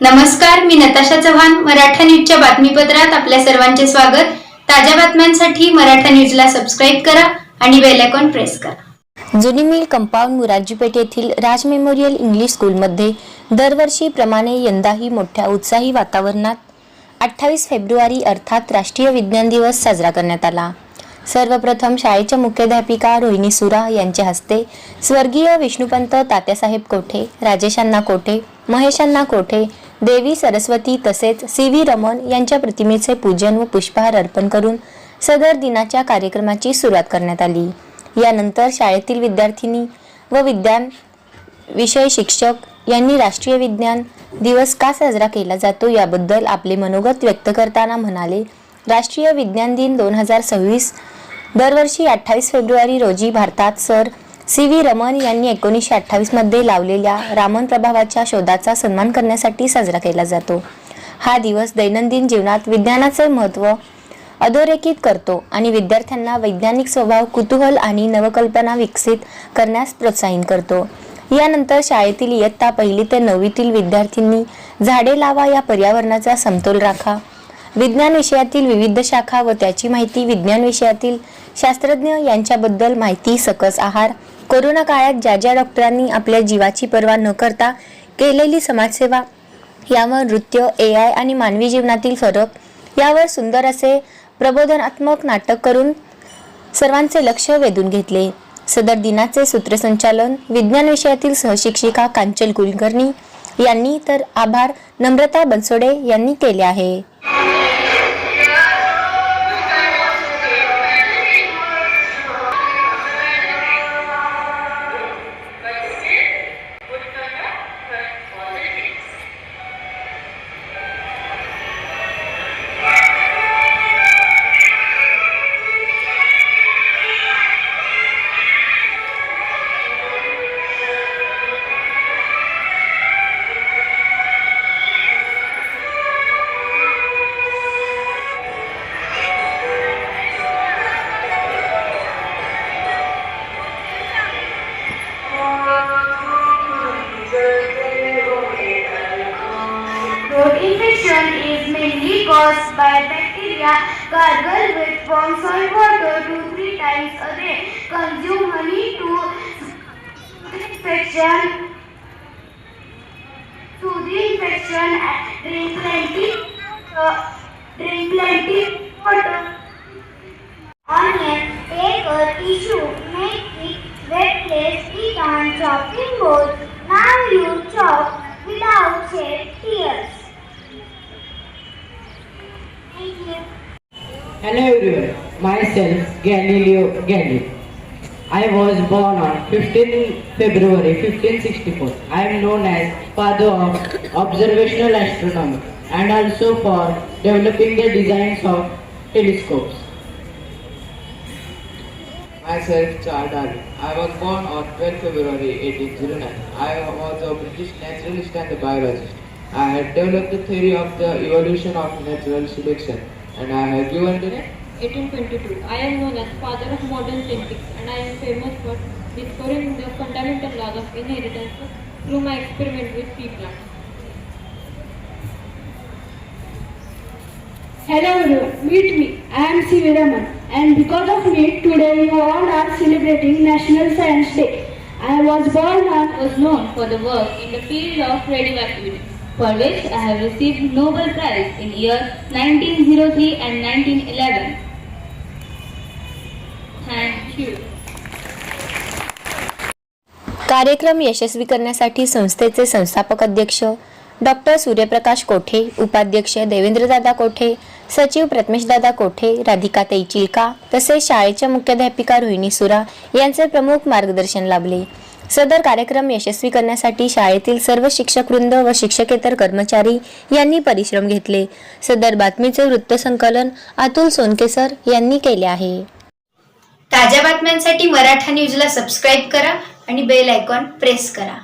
नमस्कार, मी नताशा चव्हाण. मराठा न्यूजच्या बातमीपत्रात आपल्या सर्वांचे स्वागत. ताज्या बातम्यांसाठी मराठा न्यूजला सबस्क्राईब करा आणि बेल आयकॉन प्रेस करा. जुनी मिल कंपाऊंड मुरारजीपेठ येथील राज मेमोरियल इंग्लिश स्कूलमध्ये दरवर्षीप्रमाणे यंदाही मोठ्या उत्साही वातावरणात 28 फेब्रुवारी अर्थात राष्ट्रीय विज्ञान दिवस साजरा करण्यात आला. सर्वप्रथम शाळेच्या मुख्याध्यापिका रोहिणी सुरा यांच्या हस्ते स्वर्गीय विष्णुपंत तात्यासाहेब कोठे, राजेशांना कोठे, महेशांना कोठे, देवी सरस्वती तसेच सी.व्ही. रमण यांच्या प्रतिमेचे पूजन व पुष्पहार अर्पण करून सदर दिनाच्या कार्यक्रमाची सुरुवात करण्यात आली. यानंतर शाळेतील विद्यार्थिनी व विज्ञान विषय शिक्षक यांनी राष्ट्रीय विज्ञान दिवस का साजरा केला जातो याबद्दल आपले मनोगत व्यक्त करताना म्हणाले, राष्ट्रीय विज्ञान दिन 2026 दरवर्षी 28 फेब्रुवारी रोजी भारतात सर सी.व्ही. रमण यांनी 1928 मध्ये लावलेल्या रामन प्रभावाच्या शोधाचा सन्मान करण्यासाठी साजरा केला जातो. हा दिवस दैनंदिन जीवनात विज्ञानाचे महत्त्व अधोरेखित करतो आणि विद्यार्थ्यांना वैज्ञानिक स्वभाव, कुतूहल आणि नवकल्पना विकसित करण्यास प्रोत्साहित करतो. यानंतर शाळेतील इयत्ता 1ली ते 9वीतील विद्यार्थ्यांनी झाडे लावा या पर्यावरणाचा समतोल राखा, विज्ञान विषयातील विविध शाखा व त्याची माहिती, विज्ञान विषयातील शास्त्रज्ञ यांच्याबद्दल माहिती, सकस आहार, कोरोना काळात ज्या डॉक्टरांनी आपल्या जीवाची पर्वा न करता केलेली समाजसेवा यावर नृत्य, AI आणि मानवी जीवनातील फरक यावर सुंदर असे प्रबोधनात्मक नाटक करून सर्वांचे लक्ष वेधून घेतले. सदर दिनाचे सूत्रसंचालन विज्ञान विषयातील सहशिक्षिका कांचन कुलकर्णी यांनी तर आभार नम्रता बनसोडे यांनी केले आहे. Throat infection is mainly caused by bacteria. Gargle with warm salt water 2-3 times a day. Consume honey to infection. Soothe the infection. Drink plenty water. Onion. Take a tissue. Make it wet place. Eat on chopping board. Now you chop without shed tears. Thank you. Hello everyone, myself Galileo Galilei. I was born on 15 February 1564. I am known as father of observational astronomy and also for developing the designs of telescopes. Myself Charles Darwin. I was born on 12 February 1809. I was a British naturalist and a biologist. I had developed the theory of the evolution of natural selection and I have given the 1822. I am known as father of modern genetics and I am famous for discovering the fundamental laws of inheritance through my experiment with pea plants. Hello everyone, meet me. I am C.V. Raman and because of me today you all are celebrating National Science Day. I was born on I was known for the work in the field of radioactivity, for which I have received Nobel Prize in year 1903 and 1911. Thank you. कार्यक्रम यशस्वी करण्यासाठी संस्थेचे संस्थापक अध्यक्ष doctor सूर्यप्रकाश कोठे, उपाध्यक्ष देवेंद्रदादा कोठे, सचिव प्रथमेशदादा कोठे, राधिकाताई चिलका तसेच शाळेच्या मुख्याध्यापिका रोहिणी सुरा यांचे प्रमुख मार्गदर्शन लाभले. सदर कार्यक्रम यशस्वी करण्यासाठी शाळेतील सर्व शिक्षकवृंद व शिक्षकेतर कर्मचारी यांनी परिश्रम घेतले. सदर बातमीचे वृत्तसंकलन अतुल सोनकेसर यांनी केले आहे. ताज्या बातम्यांसाठी मराठा न्यूजला सबस्क्राईब करा आणि बेल आयकॉन प्रेस करा.